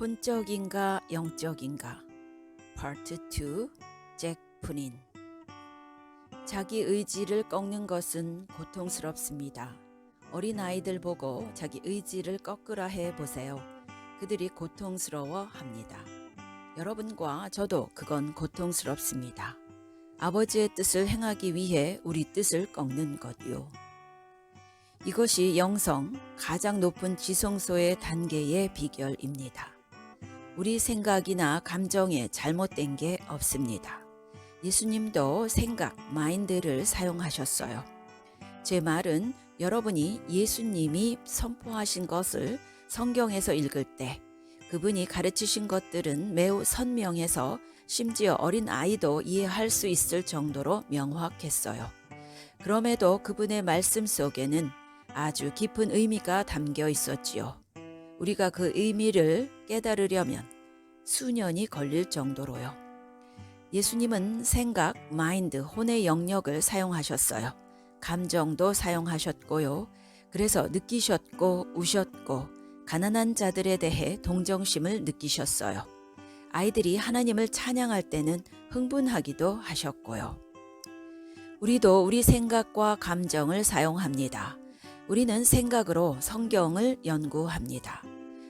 혼적인가 영적인가 파트 2 잭 푸닌. 자기 의지를 꺾는 것은 고통스럽습니다. 어린아이들 보고 자기 의지를 꺾으라 해보세요. 그들이 고통스러워 합니다. 여러분과 저도 그건 고통스럽습니다. 아버지의 뜻을 행하기 위해 우리 뜻을 꺾는 것요. 이것이 영성, 가장 높은 지성소의 단계의 비결입니다. 우리 생각이나 감정에 잘못된 게 없습니다. 예수님도 생각, 마인드를 사용하셨어요. 제 말은 여러분이 예수님이 선포하신 것을 성경에서 읽을 때 그분이 가르치신 것들은 매우 선명해서 심지어 어린 아이도 이해할 수 있을 정도로 명확했어요. 그럼에도 그분의 말씀 속에는 아주 깊은 의미가 담겨 있었지요. 우리가 그 의미를 깨달으려면 수년이 걸릴 정도로요. 예수님은 생각, 마인드, 혼의 영역을 사용하셨어요. 감정도 사용하셨고요. 그래서 느끼셨고 우셨고 가난한 자들에 대해 동정심을 느끼셨어요. 아이들이 하나님을 찬양할 때는 흥분하기도 하셨고요. 우리도 우리 생각과 감정을 사용합니다. 우리는 생각으로 성경을 연구합니다.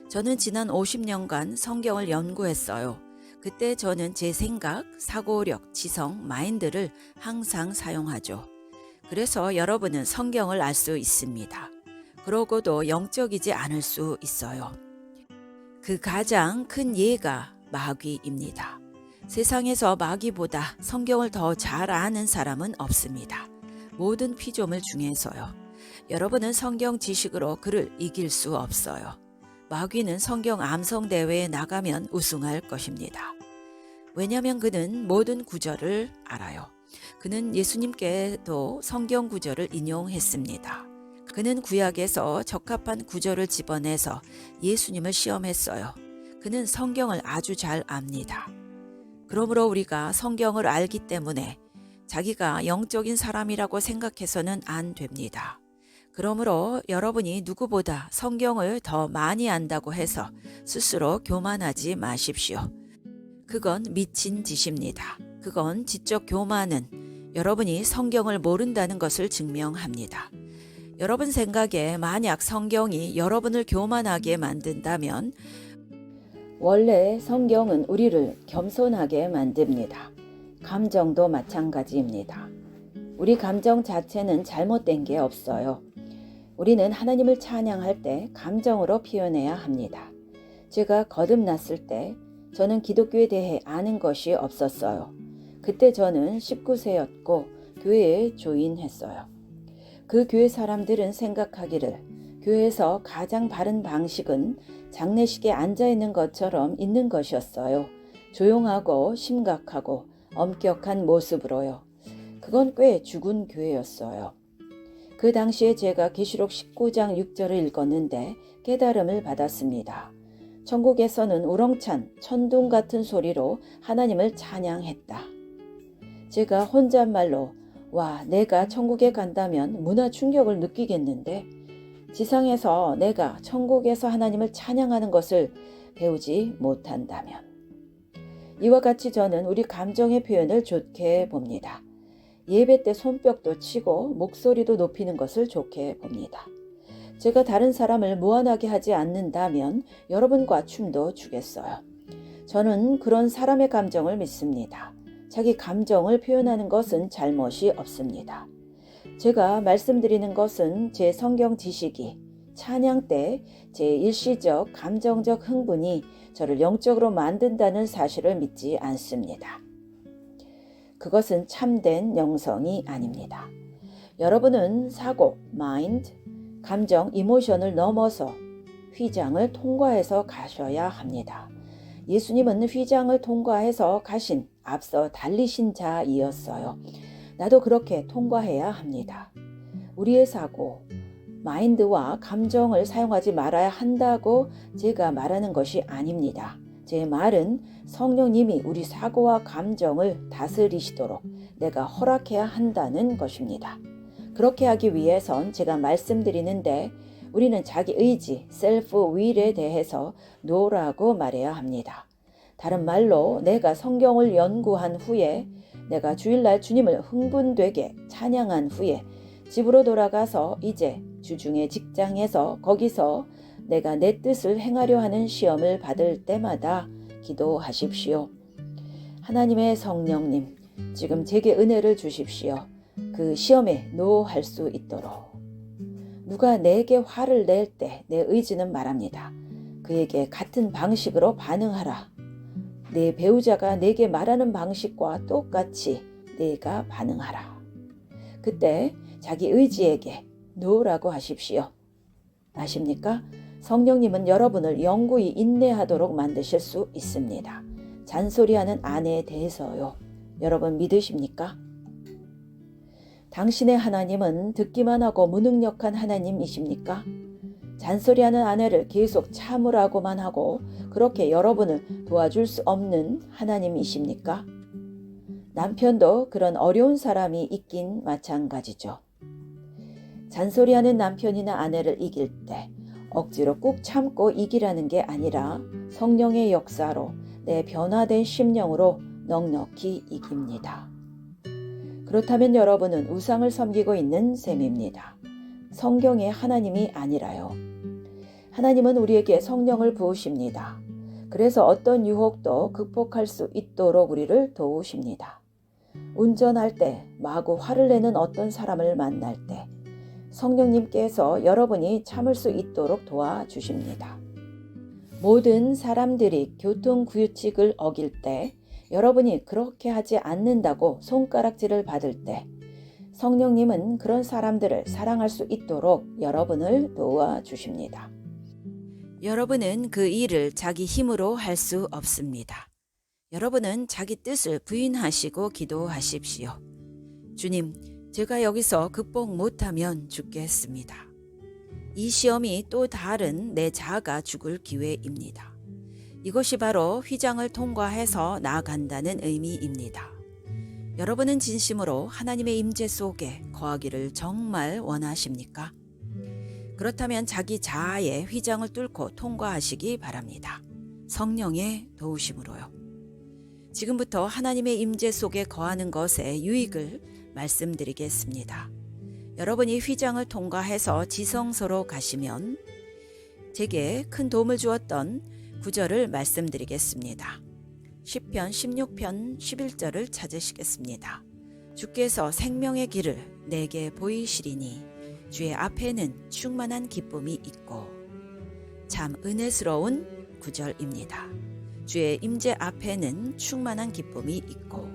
저는 지난 50년간 성경을 연구했어요. 그때 저는 제 생각, 사고력, 지성, 마인드를 항상 사용하죠. 그래서 여러분은 성경을 알 수 있습니다. 그러고도 영적이지 않을 수 있어요. 그 가장 큰 예가 마귀입니다. 세상에서 마귀보다 성경을 더 잘 아는 사람은 없습니다. 모든 피조물 중에서요. 여러분은 성경 지식으로 그를 이길 수 없어요. 마귀는 성경 암송 대회에 나가면 우승할 것입니다. 왜냐하면 그는 모든 구절을 알아요. 그는 예수님께도 성경 구절을 인용했습니다. 그는 구약에서 적합한 구절을 집어내서 예수님을 시험했어요. 그는 성경을 아주 잘 압니다. 그러므로 우리가 성경을 알기 때문에 자기가 영적인 사람이라고 생각해서는 안 됩니다. 그러므로 여러분이 누구보다 성경을 더 많이 안다고 해서 스스로 교만하지 마십시오. 그건 미친 짓입니다. 그건 지적 교만은 여러분이 성경을 모른다는 것을 증명합니다. 여러분 생각에 만약 성경이 여러분을 교만하게 만든다면 원래 성경은 우리를 겸손하게 만듭니다. 감정도 마찬가지입니다. 우리 감정 자체는 잘못된 게 없어요. 우리는 하나님을 찬양할 때 감정으로 표현해야 합니다. 제가 거듭났을 때 저는 기독교에 대해 아는 것이 없었어요. 그때 저는 19세였고 교회에 조인했어요. 그 교회 사람들은 생각하기를 교회에서 가장 바른 방식은 장례식에 앉아있는 것처럼 있는 것이었어요. 조용하고 심각하고 엄격한 모습으로요. 그건 꽤 죽은 교회였어요. 그 당시에 제가 계시록 19장 6절을 읽었는데 깨달음을 받았습니다. 천국에서는 우렁찬 천둥 같은 소리로 하나님을 찬양했다. 제가 혼잣말로 와, 내가 천국에 간다면 문화 충격을 느끼겠는데 지상에서 내가 천국에서 하나님을 찬양하는 것을 배우지 못한다면. 이와 같이 저는 우리 감정의 표현을 좋게 봅니다. 예배 때 손뼉도 치고 목소리도 높이는 것을 좋게 봅니다. 제가 다른 사람을 무안하게 하지 않는다면 여러분과 춤도 추겠어요. 저는 그런 사람의 감정을 믿습니다. 자기 감정을 표현하는 것은 잘못이 없습니다. 제가 말씀드리는 것은 제 성경 지식이 찬양 때 제 일시적 감정적 흥분이 저를 영적으로 만든다는 사실을 믿지 않습니다. 그것은 참된 영성이 아닙니다. 여러분은 사고, 마인드, 감정, 이모션을 넘어서 휘장을 통과해서 가셔야 합니다. 예수님은 휘장을 통과해서 가신 앞서 달리신 자이었어요. 나도 그렇게 통과해야 합니다. 우리의 사고, 마인드와 감정을 사용하지 말아야 한다고 제가 말하는 것이 아닙니다. 제 말은 성령님이 우리 사고와 감정을 다스리시도록 내가 허락해야 한다는 것입니다. 그렇게 하기 위해선 제가 말씀드리는데 우리는 자기 의지, 셀프 윌에 대해서 노라고 말해야 합니다. 다른 말로 내가 성경을 연구한 후에, 내가 주일날 주님을 흥분되게 찬양한 후에 집으로 돌아가서 이제 주중의 직장에서 거기서 내가 내 뜻을 행하려 하는 시험을 받을 때마다 기도하십시오. 하나님의 성령님, 지금 제게 은혜를 주십시오. 그 시험에 노할 수 있도록. 누가 내게 화를 낼 때 내 의지는 말합니다. 그에게 같은 방식으로 반응하라. 내 배우자가 내게 말하는 방식과 똑같이 내가 반응하라. 그때 자기 의지에게 노라고 하십시오. 아십니까? 성령님은 여러분을 영구히 인내하도록 만드실 수 있습니다. 잔소리하는 아내에 대해서요. 여러분 믿으십니까? 당신의 하나님은 듣기만 하고 무능력한 하나님이십니까? 잔소리하는 아내를 계속 참으라고만 하고 그렇게 여러분을 도와줄 수 없는 하나님이십니까? 남편도 그런 어려운 사람이 있긴 마찬가지죠. 잔소리하는 남편이나 아내를 이길 때 억지로 꾹 참고 이기라는 게 아니라 성령의 역사로 내 변화된 심령으로 넉넉히 이깁니다. 그렇다면 여러분은 우상을 섬기고 있는 셈입니다. 성경의 하나님이 아니라요. 하나님은 우리에게 성령을 부으십니다. 그래서 어떤 유혹도 극복할 수 있도록 우리를 도우십니다. 운전할 때 마구 화를 내는 어떤 사람을 만날 때 성령님께서 여러분이 참을 수 있도록 도와주십니다. 모든 사람들이 교통규칙을 어길 때 여러분이 그렇게 하지 않는다고 손가락질을 받을 때 성령님은 그런 사람들을 사랑할 수 있도록 여러분을 도와주십니다. 여러분은 그 일을 자기 힘으로 할 수 없습니다. 여러분은 자기 뜻을 부인하시고 기도하십시오. 주님, 제가 여기서 극복 못하면 죽겠습니다. 이 시험이 또 다른 내 자아가 죽을 기회입니다. 이것이 바로 휘장을 통과해서 나아간다는 의미입니다. 여러분은 진심으로 하나님의 임재 속에 거하기를 정말 원하십니까? 그렇다면 자기 자아의 휘장을 뚫고 통과하시기 바랍니다. 성령의 도우심으로요. 지금부터 하나님의 임재 속에 거하는 것의 유익을 말씀드리겠습니다. 여러분이 휘장을 통과해서 지성소로 가시면 제게 큰 도움을 주었던 구절을 말씀드리겠습니다. 시편 16편 11절을 찾으시겠습니다. 주께서 생명의 길을 내게 보이시리니 주의 앞에는 충만한 기쁨이 있고. 참 은혜스러운 구절입니다. 주의 임재 앞에는 충만한 기쁨이 있고.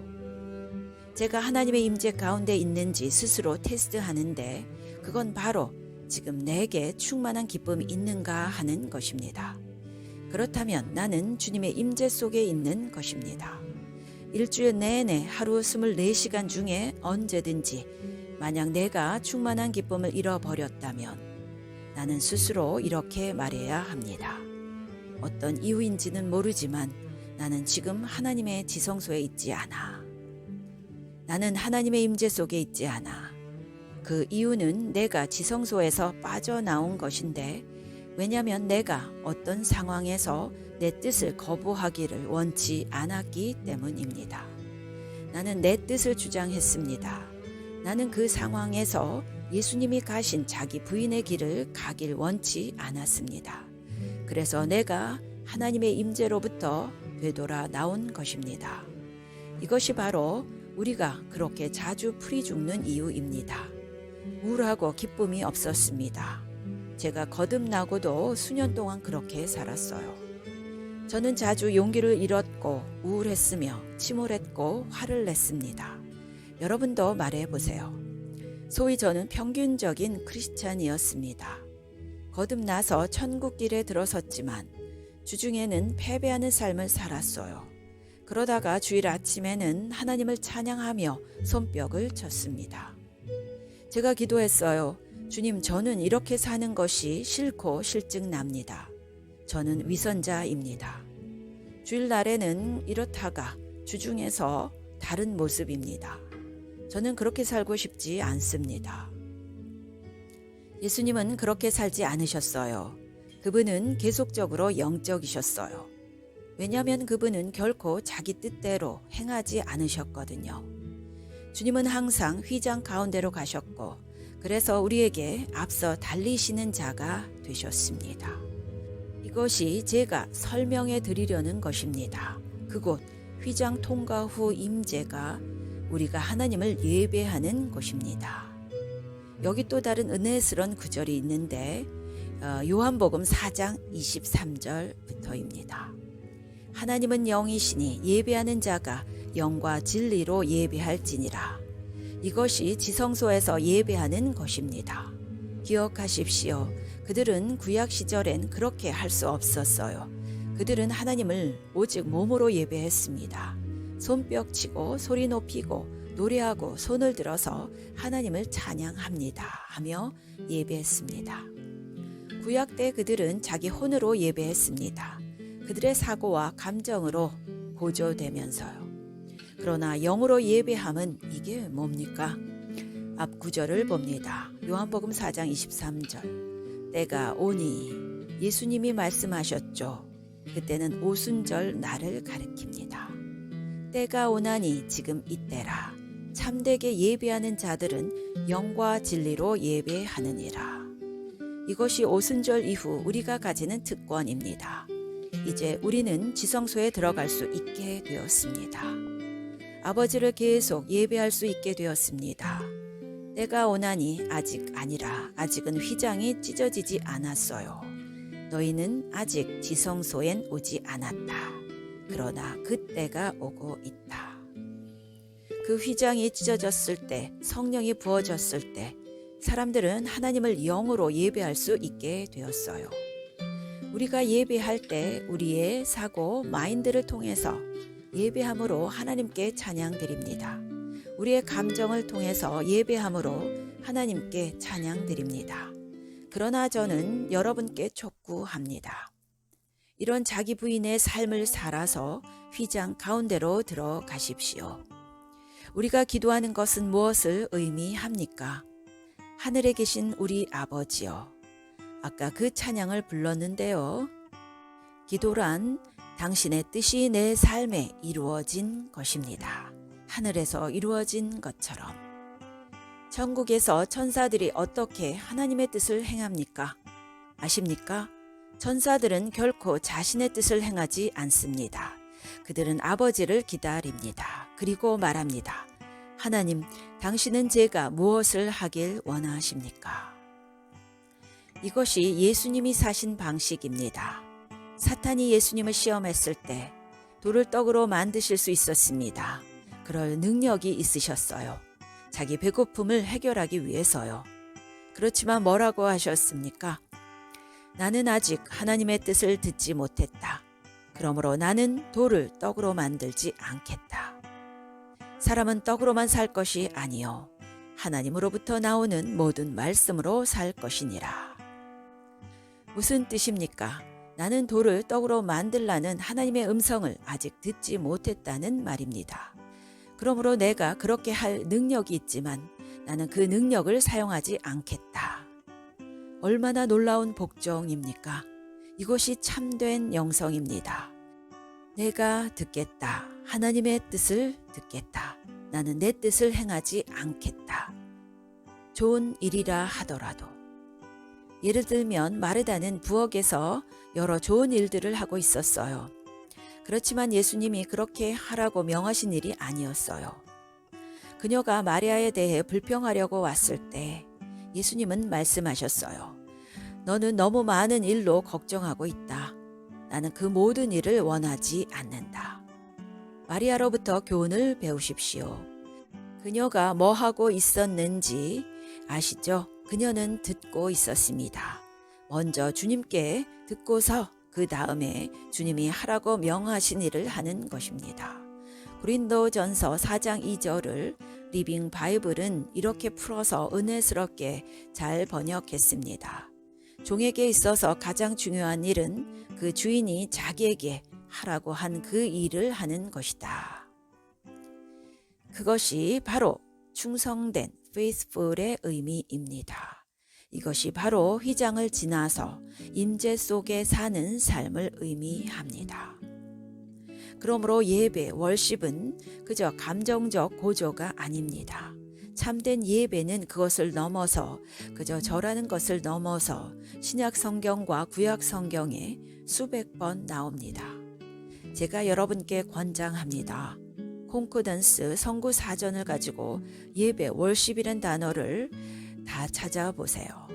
제가 하나님의 임재 가운데 있는지 스스로 테스트하는데 그건 바로 지금 내게 충만한 기쁨이 있는가 하는 것입니다. 그렇다면 나는 주님의 임재 속에 있는 것입니다. 일주일 내내 하루 24시간 중에 언제든지 만약 내가 충만한 기쁨을 잃어버렸다면 나는 스스로 이렇게 말해야 합니다. 어떤 이유인지는 모르지만 나는 지금 하나님의 지성소에 있지 않아. 나는 하나님의 임재 속에 있지 않아. 그 이유는 내가 지성소에서 빠져나온 것인데 왜냐하면 내가 어떤 상황에서 내 뜻을 거부하기를 원치 않았기 때문입니다. 나는 내 뜻을 주장했습니다. 나는 그 상황에서 예수님이 가신 자기 부인의 길을 가길 원치 않았습니다. 그래서 내가 하나님의 임재로부터 되돌아 나온 것입니다. 이것이 바로 우리가 그렇게 자주 풀이 죽는 이유입니다. 우울하고 기쁨이 없었습니다. 제가 거듭나고도 수년 동안 그렇게 살았어요. 저는 자주 용기를 잃었고 우울했으며 침울했고 화를 냈습니다. 여러분도 말해보세요. 소위 저는 평균적인 크리스찬이었습니다. 거듭나서 천국길에 들어섰지만 주중에는 패배하는 삶을 살았어요. 그러다가 주일 아침에는 하나님을 찬양하며 손뼉을 쳤습니다. 제가 기도했어요. 주님, 저는 이렇게 사는 것이 싫고 실증납니다. 저는 위선자입니다. 주일날에는 이렇다가 주중에서 다른 모습입니다. 저는 그렇게 살고 싶지 않습니다. 예수님은 그렇게 살지 않으셨어요. 그분은 계속적으로 영적이셨어요. 왜냐하면 그분은 결코 자기 뜻대로 행하지 않으셨거든요. 주님은 항상 휘장 가운데로 가셨고, 그래서 우리에게 앞서 달리시는 자가 되셨습니다. 이것이 제가 설명해 드리려는 것입니다. 그곳 휘장 통과 후 임재가 우리가 하나님을 예배하는 곳입니다. 여기 또 다른 은혜스러운 구절이 있는데 요한복음 4장 23절부터입니다. 하나님은 영이시니 예배하는 자가 영과 진리로 예배할지니라. 이것이 지성소에서 예배하는 것입니다. 기억하십시오. 그들은 구약 시절엔 그렇게 할 수 없었어요. 그들은 하나님을 오직 몸으로 예배했습니다. 손뼉치고 소리 높이고 노래하고 손을 들어서 하나님을 찬양합니다 하며 예배했습니다. 구약 때 그들은 자기 혼으로 예배했습니다. 그들의 사고와 감정으로 고조되면서요. 그러나 영으로 예배함은 이게 뭡니까? 앞 구절을 봅니다. 요한복음 4장 23절. 때가 오니 예수님이 말씀하셨죠. 그때는 오순절 날을 가리킵니다. 때가 오나니 지금 이때라. 참되게 예배하는 자들은 영과 진리로 예배하느니라. 이것이 오순절 이후 우리가 가지는 특권입니다. 이제 우리는 지성소에 들어갈 수 있게 되었습니다. 아버지를 계속 예배할 수 있게 되었습니다. 때가 오나니 아직 아니라. 아직은 휘장이 찢어지지 않았어요. 너희는 아직 지성소엔 오지 않았다. 그러나 그 때가 오고 있다. 그 휘장이 찢어졌을 때, 성령이 부어졌을 때 사람들은 하나님을 영으로 예배할 수 있게 되었어요. 우리가 예배할 때 우리의 사고, 마인드를 통해서 예배함으로 하나님께 찬양드립니다. 우리의 감정을 통해서 예배함으로 하나님께 찬양드립니다. 그러나 저는 여러분께 촉구합니다. 이런 자기 부인의 삶을 살아서 휘장 가운데로 들어가십시오. 우리가 기도하는 것은 무엇을 의미합니까? 하늘에 계신 우리 아버지여. 아까 그 찬양을 불렀는데요. 기도란 당신의 뜻이 내 삶에 이루어진 것입니다. 하늘에서 이루어진 것처럼. 천국에서 천사들이 어떻게 하나님의 뜻을 행합니까? 아십니까? 천사들은 결코 자신의 뜻을 행하지 않습니다. 그들은 아버지를 기다립니다. 그리고 말합니다. 하나님, 당신은 제가 무엇을 하길 원하십니까? 이것이 예수님이 사신 방식입니다. 사탄이 예수님을 시험했을 때 돌을 떡으로 만드실 수 있었습니다. 그럴 능력이 있으셨어요. 자기 배고픔을 해결하기 위해서요. 그렇지만 뭐라고 하셨습니까? 나는 아직 하나님의 뜻을 듣지 못했다. 그러므로 나는 돌을 떡으로 만들지 않겠다. 사람은 떡으로만 살 것이 아니요 하나님으로부터 나오는 모든 말씀으로 살 것이니라. 무슨 뜻입니까? 나는 돌을 떡으로 만들라는 하나님의 음성을 아직 듣지 못했다는 말입니다. 그러므로 내가 그렇게 할 능력이 있지만 나는 그 능력을 사용하지 않겠다. 얼마나 놀라운 복종입니까? 이것이 참된 영성입니다. 내가 듣겠다. 하나님의 뜻을 듣겠다. 나는 내 뜻을 행하지 않겠다. 좋은 일이라 하더라도. 예를 들면 마르다는 부엌에서 여러 좋은 일들을 하고 있었어요. 그렇지만 예수님이 그렇게 하라고 명하신 일이 아니었어요. 그녀가 마리아에 대해 불평하려고 왔을 때 예수님은 말씀하셨어요. 너는 너무 많은 일로 걱정하고 있다. 나는 그 모든 일을 원하지 않는다. 마리아로부터 교훈을 배우십시오. 그녀가 뭐 하고 있었는지 아시죠? 그녀는 듣고 있었습니다. 먼저 주님께 듣고서 그 다음에 주님이 하라고 명하신 일을 하는 것입니다. 고린도전서 4장 2절을 리빙 바이블은 이렇게 풀어서 은혜스럽게 잘 번역했습니다. 종에게 있어서 가장 중요한 일은 그 주인이 자기에게 하라고 한 그 일을 하는 것이다. 그것이 바로 충성된 faithful의 의미입니다. 이것이 바로 휘장을 지나서 임재 속에 사는 삶을 의미합니다. 그러므로 예배, 월십은 그저 감정적 고조가 아닙니다. 참된 예배는 그것을 넘어서 그저 절하는 것을 넘어서 신약 성경과 구약 성경에 수백 번 나옵니다. 제가 여러분께 권장합니다. 콩코던스 성구 사전을 가지고 예배, 월십이라는 단어를 다 찾아보세요.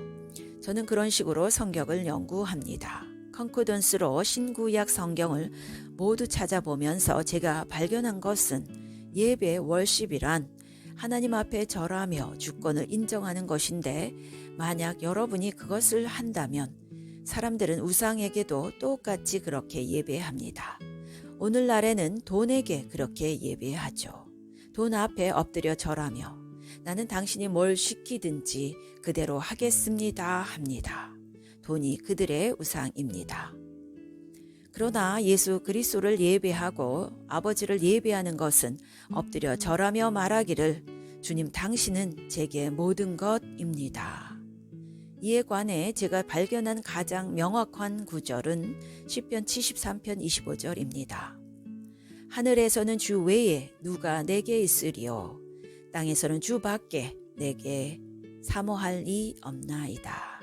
저는 그런 식으로 성경을 연구합니다. 콩코던스로 신구약 성경을 모두 찾아보면서 제가 발견한 것은 예배, 월십이란 하나님 앞에 절하며 주권을 인정하는 것인데, 만약 여러분이 그것을 한다면 사람들은 우상에게도 똑같이 그렇게 예배합니다. 오늘날에는 돈에게 그렇게 예배하죠. 돈 앞에 엎드려 절하며 나는 당신이 뭘 시키든지 그대로 하겠습니다 합니다. 돈이 그들의 우상입니다. 그러나 예수 그리스도를 예배하고 아버지를 예배하는 것은 엎드려 절하며 말하기를 주님 당신은 제게 모든 것입니다. 이에 관해 제가 발견한 가장 명확한 구절은 시편 73편 25절입니다. 하늘에서는 주 외에 누가 내게 있으리요 땅에서는 주 밖에 내게 사모할 이 없나이다.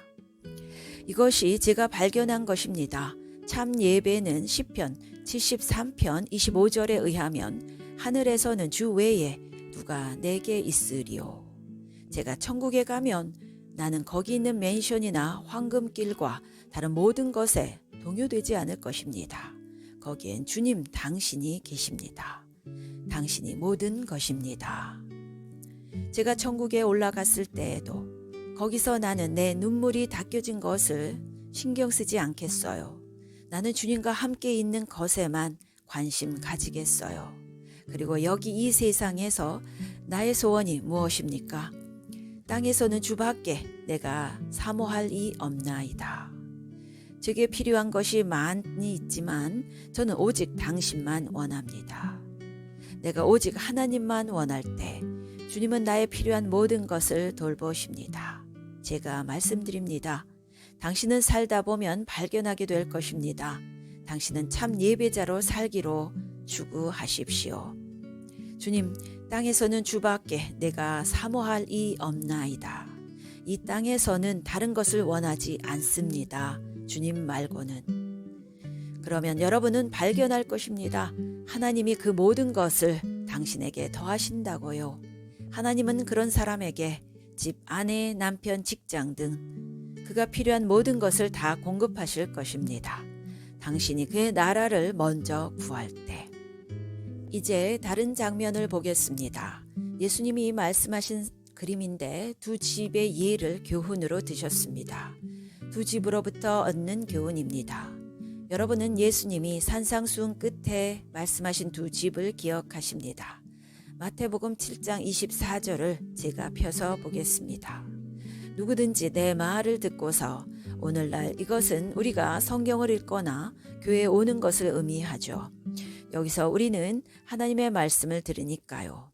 이것이 제가 발견한 것입니다. 참 예배는 시편 73편 25절에 의하면 하늘에서는 주 외에 누가 내게 있으리요. 제가 천국에 가면 나는 거기 있는 맨션이나 황금길과 다른 모든 것에 동요되지 않을 것입니다. 거기엔 주님 당신이 계십니다. 당신이 모든 것입니다. 제가 천국에 올라갔을 때에도 거기서 나는 내 눈물이 닦여진 것을 신경 쓰지 않겠어요. 나는 주님과 함께 있는 것에만 관심 가지겠어요. 그리고 여기 이 세상에서 나의 소원이 무엇입니까? 땅에서는 주밖에 내가 사모할 이 없나이다. 제게 필요한 것이 많이 있지만 저는 오직 당신만 원합니다. 내가 오직 하나님만 원할 때 주님은 나의 필요한 모든 것을 돌보십니다. 제가 말씀드립니다. 당신은 살다 보면 발견하게 될 것입니다. 당신은 참 예배자로 살기로 추구하십시오. 주님, 땅에서는 주밖에 내가 사모할 이 없나이다. 이 땅에서는 다른 것을 원하지 않습니다. 주님 말고는. 그러면 여러분은 발견할 것입니다. 하나님이 그 모든 것을 당신에게 더하신다고요. 하나님은 그런 사람에게 집, 아내, 남편, 직장 등 그가 필요한 모든 것을 다 공급하실 것입니다. 당신이 그의 나라를 먼저 구할 때. 이제 다른 장면을 보겠습니다. 예수님이 말씀하신 그림인데 두 집의 예를 교훈으로 드셨습니다. 두 집으로부터 얻는 교훈입니다. 여러분은 예수님이 산상수훈 끝에 말씀하신 두 집을 기억하십니다. 마태복음 7장 24절을 제가 펴서 보겠습니다. 누구든지 내 말을 듣고서 오늘날 이것은 우리가 성경을 읽거나 교회에 오는 것을 의미하죠. 여기서 우리는 하나님의 말씀을 들으니까요.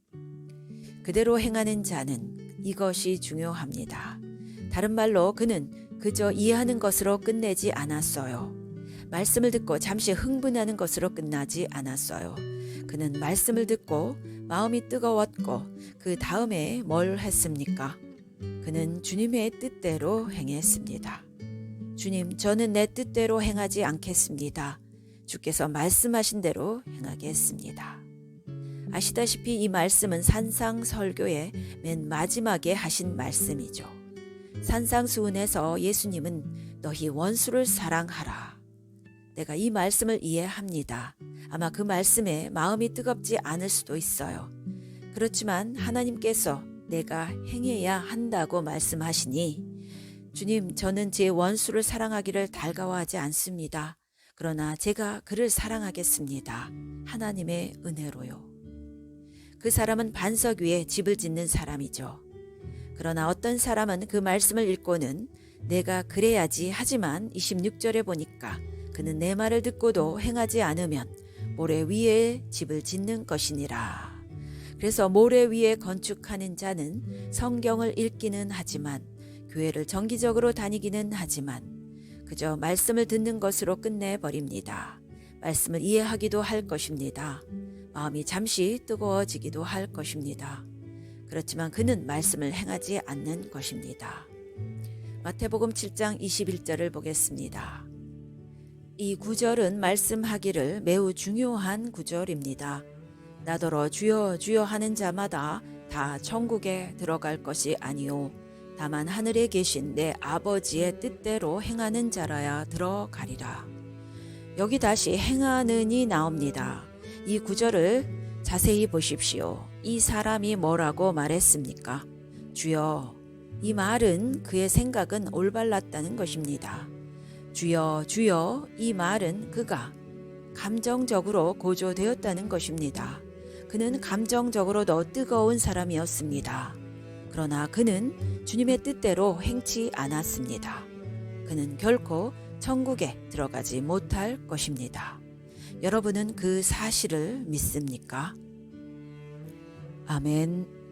그대로 행하는 자는 이것이 중요합니다. 다른 말로 그는 그저 이해하는 것으로 끝내지 않았어요. 말씀을 듣고 잠시 흥분하는 것으로 끝나지 않았어요. 그는 말씀을 듣고 마음이 뜨거웠고 그 다음에 뭘 했습니까? 그는 주님의 뜻대로 행했습니다. 주님, 저는 내 뜻대로 행하지 않겠습니다. 주께서 말씀하신 대로 행하겠습니다. 아시다시피 이 말씀은 산상설교의 맨 마지막에 하신 말씀이죠. 산상수훈에서 예수님은 너희 원수를 사랑하라. 내가 이 말씀을 이해합니다. 아마 그 말씀에 마음이 뜨겁지 않을 수도 있어요. 그렇지만 하나님께서 내가 행해야 한다고 말씀하시니 주님, 저는 제 원수를 사랑하기를 달가워하지 않습니다. 그러나 제가 그를 사랑하겠습니다. 하나님의 은혜로요. 그 사람은 반석 위에 집을 짓는 사람이죠. 그러나 어떤 사람은 그 말씀을 읽고는 내가 그래야지 하지만 26절에 보니까 그는 내 말을 듣고도 행하지 않으면 모래 위에 집을 짓는 것이니라. 그래서 모래 위에 건축하는 자는 성경을 읽기는 하지만 교회를 정기적으로 다니기는 하지만 그저 말씀을 듣는 것으로 끝내버립니다. 말씀을 이해하기도 할 것입니다. 마음이 잠시 뜨거워지기도 할 것입니다. 그렇지만 그는 말씀을 행하지 않는 것입니다. 마태복음 7장 21절을 보겠습니다. 이 구절은 말씀하기를 매우 중요한 구절입니다. 나더러 주여 주여 하는 자마다 다 천국에 들어갈 것이 아니요 다만 하늘에 계신 내 아버지의 뜻대로 행하는 자라야 들어가리라. 여기 다시 행하는이 나옵니다. 이 구절을 자세히 보십시오. 이 사람이 뭐라고 말했습니까? 주여. 이 말은 그의 생각은 올바랐다는 것입니다. 주여 주여 이 말은 그가 감정적으로 고조되었다는 것입니다. 그는 감정적으로도 뜨거운 사람이었습니다. 그러나 그는 주님의 뜻대로 행치 않았습니다. 그는 결코 천국에 들어가지 못할 것입니다. 여러분은 그 사실을 믿습니까? 아멘.